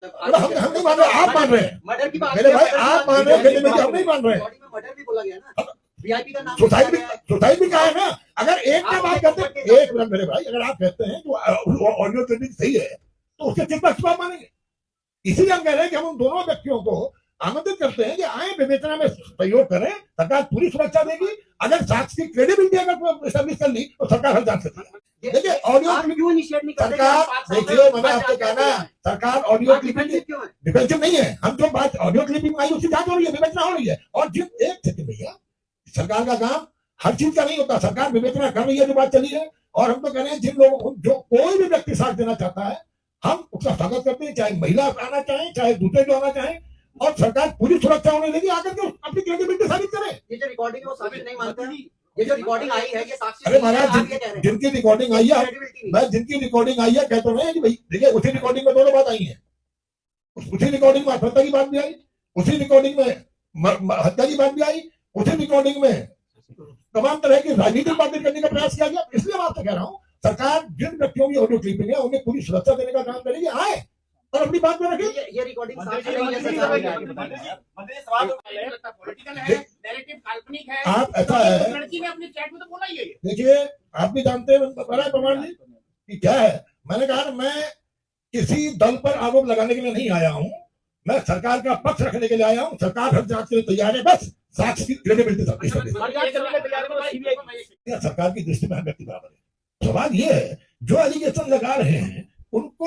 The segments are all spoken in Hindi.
हम नहीं मान रहे, आप मान रहे हैं। मर्डर की बात मेरे भाई आप मान रहे हैं, हम नहीं मान रहे हैं। मर्डर भी बोला गया ना, वीआईपी का नाम सुसाइड भी कहा है ना। अगर एक के बाद कहते, एक मिनट मेरे भाई, अगर आप कहते हैं जो ऑडियो क्लिपिंग सही है तो उसके किस पक्ष आप मानेंगे? इसीलिए हम कह रहे हैं कि हम उन दोनों व्यक्तियों को आमंत्रित करते हैं कि आए, विवेचना में सहयोग करें, सरकार पूरी सुरक्षा देगी। अगर साक्ष्य की क्रेडिबिलिटी अगर एस्टेब्लिश कर ली तो सरकार हर जांच सकती है। देखिए ऑडियो क्यों इनिशिएट नहीं करते? सरकार देखिए, मैंने आपको कहा ना, सरकार ऑडियो क्लिपिंग डिफेंसिव नहीं है। हम जो बात ऑडियो क्लिपिंग आई उसकी जांच हो रही है, विवेचना हो रही है। और जिन एक सेकंड भैया, सरकार का काम हर चीज का नहीं होता, सरकार विवेचना कर रही है, जो बात चली है। और हम तो कह रहे हैं जिन लोगों, जो कोई भी व्यक्ति साथ देना चाहता है, हम उसका स्वागत करते हैं, चाहे महिला आना चाहे, चाहे दूसरे जो आना चाहे, और सरकार पूरी सुरक्षा होने देगी। आकर के अपनी क्रेडिबिलिटी साबित करें। ये जो रिकॉर्डिंग है वो साबित नहीं मानते हैं। ये जो रिकॉर्डिंग आई है ये साक्ष्य, अरे महाराज, जिनकी रिकॉर्डिंग आई है, मैं जिनकी रिकॉर्डिंग आई है कहते हैं कि भाई देखिए, उसी रिकॉर्डिंग में दोनों बात आई है। उसी रिकॉर्डिंग में हत्या की बात भी आई, उसी रिकॉर्डिंग में हत्या की बात भी आई, उसी रिकॉर्डिंग में तमाम तरह की राजनीतिक बातें करने का प्रयास किया गया। इसलिए मैं आपसे कह रहा हूँ, सरकार जिन व्यक्तियों की ऑडियो क्लिपिंग है उन्हें पूरी सुरक्षा देने का काम करेगी, आए और अपनी बात में रखें। ये रिकॉर्डिंग आप ऐसा है, लड़की ने अपने चैट में तो बोला ही है। देखिए आप भी जानते हैं बड़ा प्रमाण जी कि क्या है। मैंने कहा मैं किसी दल पर आरोप लगाने के लिए नहीं आया हूँ, मैं सरकार का पक्ष रखने के लिए आया हूँ। सरकार हर जांच के लिए तैयार है, बस साक्ष्य की क्रेडिबिलिटी सरकार की दृष्टि में हर व्यक्ति बराबर है। सवाल ये है, जो एलिगेशन लगा रहे हैं उनको,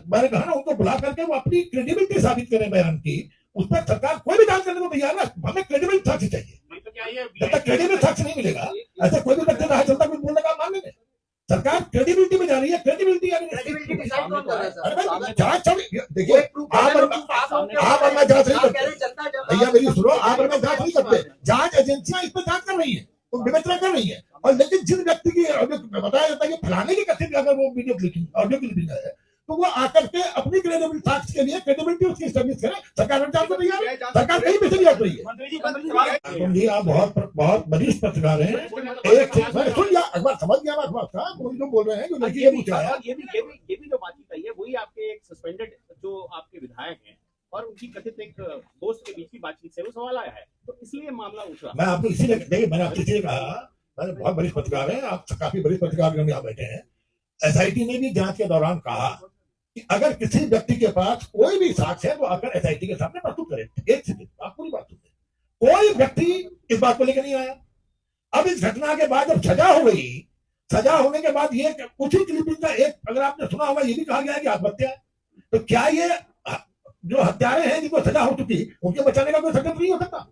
मैंने कहा ना, उनको बुला करके वो अपनी क्रेडिबिलिटी साबित करें बयान की। उस पर सरकार कोई भी जांच करने को तैयार है। हमें क्रेडिबल साक्ष्य चाहिए। जब तक क्रेडिबल साक्ष्य नहीं मिलेगा, ऐसा कोई भी व्यक्ति रहा चलता कुछ बोलने का मान लेंगे। सरकार क्रेडिबिलिटी में जा रही है। क्रेडिबिलिटी जांच, देखिए आप और मैं जांच नहीं करते भैया, मेरी सुनो, आप और मैं जांच नहीं करते। जांच एजेंसियां इस पर जांच कर रही है, तो विवेचना कर रही है। और लेकिन जिन व्यक्ति की बताया जाता है कि फलाने की कथित अगर वो वीडियो क्लिपिंग, ऑडियो क्लिपिंग है, तो वो आकर के अपनी क्रेडिबिलिटी साक्ष्य के लिए क्रेडिबिलिटी उसकी एस्टेब्लिश करे। सरकार जांच कर रही है, सरकार कहीं भी चली हट रही है। जी आप बहुत वरिष्ठ पत्रकार हैं। एक सुन गया, अखबार समझ गया, अखबार का जो बोल रहे हैं, जो लड़की ये भी जो बातचीत आई है वही आपके एक सस्पेंडेड जो आपके विधायक हैं और उनकी कथित एक दोस्त के बीच की बातचीत से वो सवाल आया है, तो इसलिए मामला उठा। मैं आपको इसीलिए देखिए, मैंने आपसे इसलिए कहा, मैंने बहुत वरिष्ठ पत्रकार हैं, आप काफी वरिष्ठ पत्रकार यहाँ बैठे हैं। एसआईटी ने भी जांच के दौरान कहा कि अगर किसी व्यक्ति के पास कोई भी साक्ष्य है तो आकर एसआईटी के सामने प्रस्तुत करें। एक सेकंड, आप पूरी बात सुनिए। कोई व्यक्ति इस बात को लेकर नहीं आया। अब इस घटना के बाद जब सजा हो गई, सजा होने के बाद ये उसी क्लिपिंग का एक, अगर आपने सुना होगा, ये भी कहा गया है कि आत्महत्या है। तो क्या ये जो हत्यारे हैं जिनको सजा हो चुकी, उनके बचाने का कोई संकल्प नहीं हो सकता?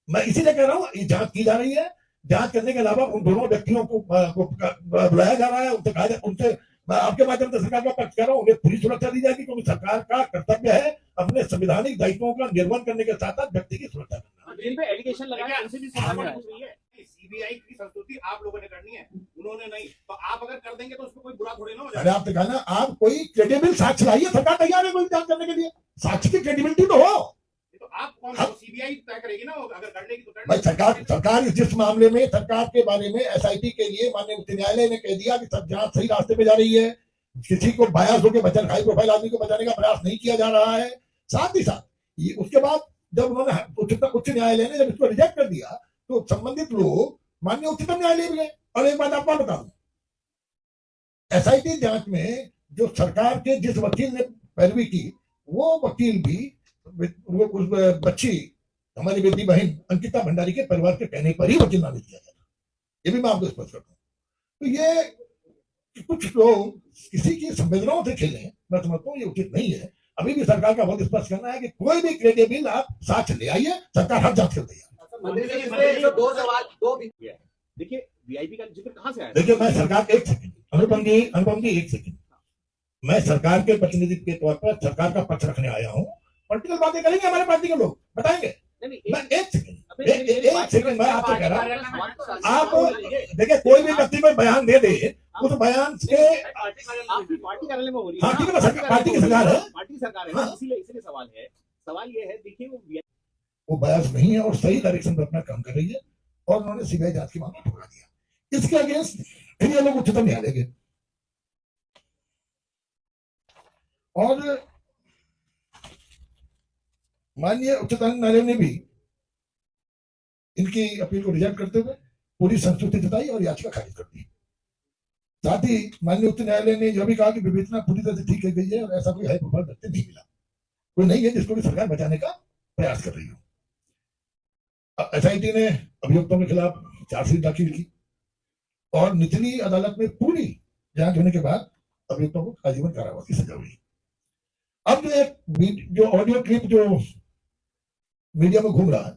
मैं इसीलिए कह रहा हूँ, ये जांच की जा रही है। जांच करने के अलावा उन दोनों व्यक्तियों को बुलाया जा रहा है, उनसे कहा जाए, उनसे मैं आपके माध्यम से सरकार का पक्ष कर रहा हूँ, उन्हें पूरी सुरक्षा दी जाएगी, क्योंकि सरकार का कर्तव्य है अपने संवैधानिक दायित्वों का निर्वहन करने के साथ साथ व्यक्ति की सुरक्षा करना। जिन पे एलिगेशन लगाया उनसे भी सवाल पूछ रही है। सीबीआई की संस्तुति आप लोगों ने करनी है, उन्होंने नहीं, तो आप अगर कर देंगे तो उसको कोई बुरा थोड़ी ना हो जाएगा। अरे आपने कहा ना, आप कोई क्रेडिबल साक्ष्य लाइए, सरकार तैयार है कोई जांच करने के लिए। साक्ष्य की क्रेडिबिलिटी तो हो। तो आप कौन, सीबीआई तय करेगी ना, अगर करने की तो करने। भाई सरकार जिस मामले में, सरकार के बारे में एसआईटी के लिए माननीय उच्च न्यायालय ने कह दिया कि सब जांच सही रास्ते पे जा रही है, किसी को बायस होकर बचाने, हाई प्रोफाइल आदमी को बचाने का प्रयास नहीं किया जा रहा है। साथ ही साथ ये उसके बाद जब उन्होंने उच्च न्यायालय ने जब इसको रिजेक्ट कर दिया, तो संबंधित लोग माननीय उच्चतम न्यायालय भी गए। और एक बात आपको बता दूं, एसआईटी जांच में जो सरकार के जिस वकील ने पैरवी की, वो वकील भी वो उस बच्ची, हमारी बेटी बहन अंकिता भंडारी के परिवार के कहने पर ही वकील नामित किया गया। ये भी मैं आपको स्पष्ट करता हूँ। तो ये कुछ लोग किसी की संवेदनाओं से खेले, मैं समझता हूँ ये उचित नहीं है। अभी भी सरकार का बहुत स्पष्ट करना है कि कोई भी क्रेडिबल आप साक्ष्य ले आइए, सरकार हर जांच कर देगी। देखिए वीआईपी का जिक्र कहां से आया? देखिए मैं सरकार, एक सेकंड अनुपम जी एक सेकंड, मैं सरकार के प्रतिनिधि के तौर पर सरकार का पक्ष रखने आया हूँ। पॉलिटिकल बातें करेंगे हमारे पार्टी के लोग, बताएंगे। मैं एक सेकंड मैं आपसे कह रहा हूँ, आप देखिए कोई भी व्यक्ति में बयान दे दे, उस बयान के पार्टी कार्यालय में हो रही है, पार्टी की सरकार है, पार्टी सरकार है, इसीलिए सवाल ये है। देखिए वो बयास नहीं है और सही डायरेक्शन पर अपना काम कर रही है, और उन्होंने सीबीआई जांच की मांग ठुकरा दिया। इसके अगेंस्ट फिर ये लोग उच्चतम न्यायालय गए और माननीय उच्चतम न्यायालय ने भी इनकी अपील को रिजेक्ट करते हुए पूरी संस्तुति जताई और याचिका खारिज कर दी। साथ ही माननीय उच्च न्यायालय ने यह भी कहा कि विवेचना पूरी तरह से ठीक की गई है और ऐसा कोई हाई प्रोफाइल व्यक्ति नहीं मिला, कोई नहीं है जिसको भी सरकार बचाने का प्रयास कर रही हो। एसआईटी ने अभियुक्तों के खिलाफ चार्जशीट दाखिल की और निचली अदालत में पूरी जांच होने के बाद अभियुक्तों को आजीवन कारावास की सजा हुई। अब जो एक जो ऑडियो क्लिप जो मीडिया में घूम रहा है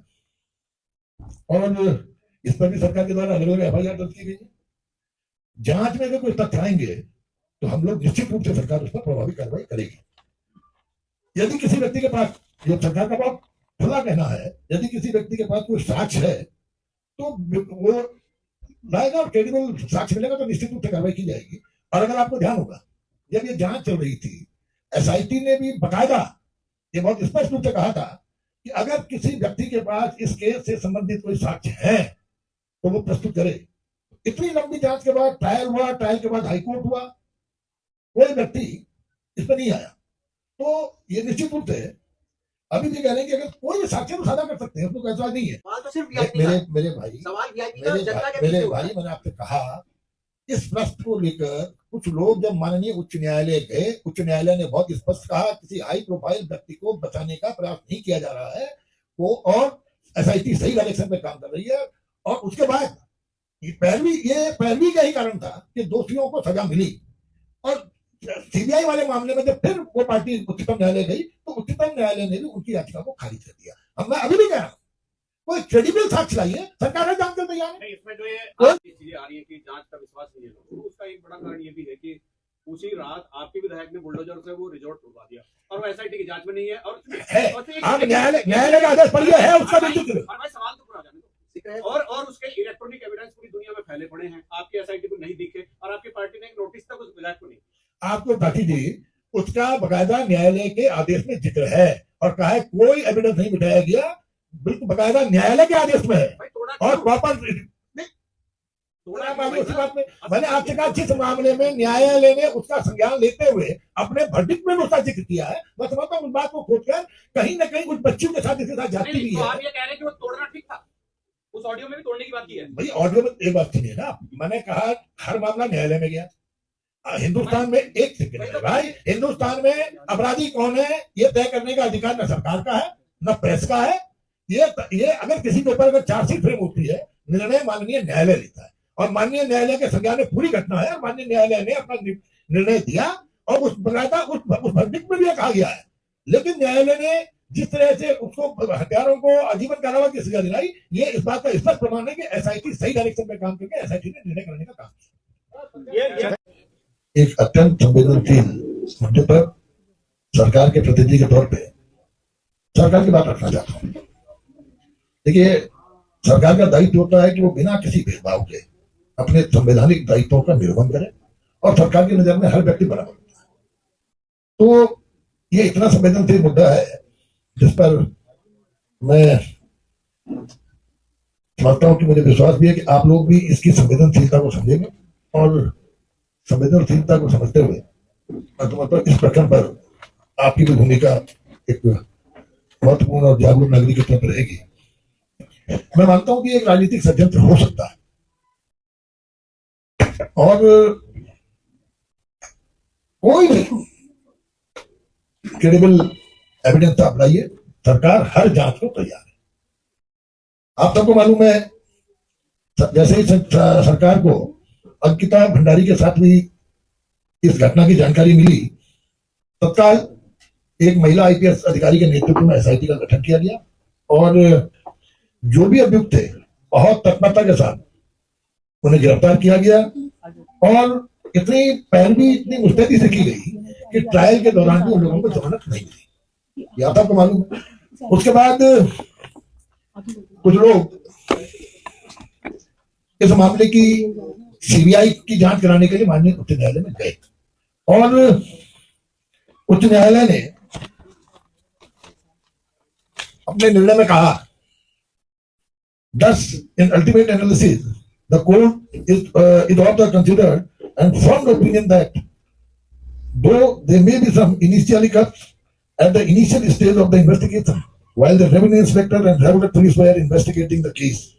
और इस पर भी सरकार के द्वारा अलग अलग एफआईआर दर्ज की गई है, जांच में अगर कोई तथ्य आएंगे तो हम लोग निश्चित रूप से सरकार उस पर प्रभावी कार्रवाई करेगी। यदि किसी व्यक्ति के पास, जो सरकार का बहुत खुला कहना है, यदि किसी व्यक्ति के पास कोई साक्ष्य है तो वो लाएगा और क्रेडिबल साक्ष्य मिलेगा तो निश्चित रूप से कार्रवाई की जाएगी। और अगर आपको ध्यान होगा, जब ये जांच चल रही थी, एसआईटी ने भी बकायदा ये बहुत स्पष्ट रूप से कहा था कि अगर किसी व्यक्ति के पास इस केस से संबंधित कोई साक्ष्य है तो वो प्रस्तुत करे। इतनी लंबी जांच के बाद ट्रायल हुआ, ट्रायल के बाद हाईकोर्ट हुआ, कोई व्यक्ति इस पर नहीं आया। तो ये निश्चित रूप से अभी भी कह रहे हैं कि अगर कोई भी साक्ष्य तो साझा कर सकते हैं, उसको ऐसा नहीं है। सवाल तो सिर्फ वीआईपी का है। मेरे भाई, सवाल वीआईपी का, जनता के मेरे पीछे भाई, होगा। मैंने आपसे कहा इस प्रश्न को लेकर कुछ लोग जब माननीय उच्च न्यायालय गए, उच्च न्यायालय ने बहुत स्पष्ट कहा किसी हाई प्रोफाइल व्यक्ति को बचाने का प्रयास नहीं किया जा रहा है वो, और एसआईटी सही डायरेक्शन में काम कर रही है। और उसके बाद ये पैरवी का ही कारण था कि दोषियों को सजा मिली। और सीबीआई वाले मामले में जब फिर वो पार्टी उच्चतम न्यायालय गई तो उच्चतम न्यायालय ने भी उनकी याचिका को खारिज कर दिया। अब मैं अभी भी कह रहा हूँ, कोई क्रेडिबल साक्ष्य लाइए, सरकार है जांच कर तैयार है। नहीं, इसमें जो ये चीजें आ रही है कि जांच का विश्वास नहीं है लोगों को, उसका एक बड़ा कारण ये भी है कि उसी रात आपके विधायक ने बुलडोजर से वो रिजॉर्ट तोड़वा दिया और वो एसआईटी की जांच में नहीं है। और आप न्यायालय का आदेश पढ़िए, है उसका भी जिक्र। भाई सवाल तो पूरा जाने दो। और उसके इलेक्ट्रॉनिक एविडेंस पूरी दुनिया में फैले पड़े हैं, आपके एसआईटी को नहीं दिखे और आपकी पार्टी ने एक नोटिस तक उस विधायक को नहीं। आपको भाटी जी, उसका बकायदा न्यायालय के आदेश में जिक्र है और कहा है कोई एविडेंस नहीं बिठाया गया, बिल्कुल बकायदा न्यायालय के आदेश में है। और प्रॉपर उसी बात में मैंने आपसे कहा जिस मामले में न्यायालय ने उसका संज्ञान लेते हुए अपने वर्डिक्ट में उसका जिक्र किया है, मैं समझता हूँ उस बात को खोजकर कहीं ना कहीं कुछ बच्चियों के साथ इसके साथ जाती भी है। आप ये कह रहे हैं कि वो तोड़ना ठीक था, उस ऑडियो में भी तोड़ने की बात की है। भाई ऑडियो में एक बात सुनिए ना, मैंने कहा हर मामला न्यायालय में गया। हिंदुस्तान में एक सेकंड है भाई, हिंदुस्तान में अपराधी कौन है ये तय करने का अधिकार न सरकार का है न प्रेस का है। ये अगर किसी के ऊपर अगर चार्जशीट फ्रेम होती है, निर्णय माननीय न्यायालय लेता है और माननीय न्यायालय के संज्ञान में पूरी घटना है और माननीय न्यायालय ने अपना निर्णय दिया और उस वर्डिक्ट में भी कहा गया है। लेकिन न्यायालय ने जिस तरह से उसको हत्यारों को आजीवन कारावास की सजा दिलाई, ये इस बात का स्पष्ट प्रमाण है कि एसआईटी सही डायरेक्शन में काम करके एसआईटी ने निर्णय करने का काम किया। एक अत्यंत संवेदनशील मुद्दे पर सरकार के प्रतिनिधि के तौर पे सरकार की बात रखना चाहता हूँ। देखिए, सरकार का दायित्व होता है कि वो बिना किसी भेदभाव के अपने संवैधानिक दायित्वों का निर्वहन करे और सरकार की नजर में हर व्यक्ति बराबर होता है। तो ये इतना संवेदनशील मुद्दा है जिस पर मैं समझता हूं कि मुझे विश्वास भी है कि आप लोग भी इसकी संवेदनशीलता को समझेंगे और संवेदनशीलता को समझते हुए मतलब इस प्रकरण पर आपकी भी भूमिका एक महत्वपूर्ण और जागरूक नागरिक के तौर पर रहेगी। मैं मानता हूं कि एक राजनीतिक षड्यंत्र हो सकता है और कोई भी क्रेडिबल एविडेंस आप लाइए, सरकार हर जांच को तैयार है। आप सबको मालूम है, जैसे ही सरकार को अंकिता भंडारी के साथ भी इस घटना की जानकारी मिली, तत्काल एक महिला आईपीएस अधिकारी के नेतृत्व में एसआईटी का गठन किया गया और जो भी अभियुक्त थे बहुत तत्परता के साथ उन्हें गिरफ्तार किया गया और इतनी पैरवी इतनी मुस्तैदी से की गई कि ट्रायल के दौरान भी उन लोगों को जमानत नहीं मिली। ये आप सबको मालूम है। उसके बाद कुछ लोग इस मामले की सीबीआई की जांच कराने के लिए माननीय उच्च न्यायालय में गए और उच्च न्यायालय ने अपने निर्णय में कहा, thus in ultimate analysis the court is of the considered and formed opinion that though there may be some initial hiccups at the initial stage of the investigation, while the revenue inspector and Raigarh police were investigating the case.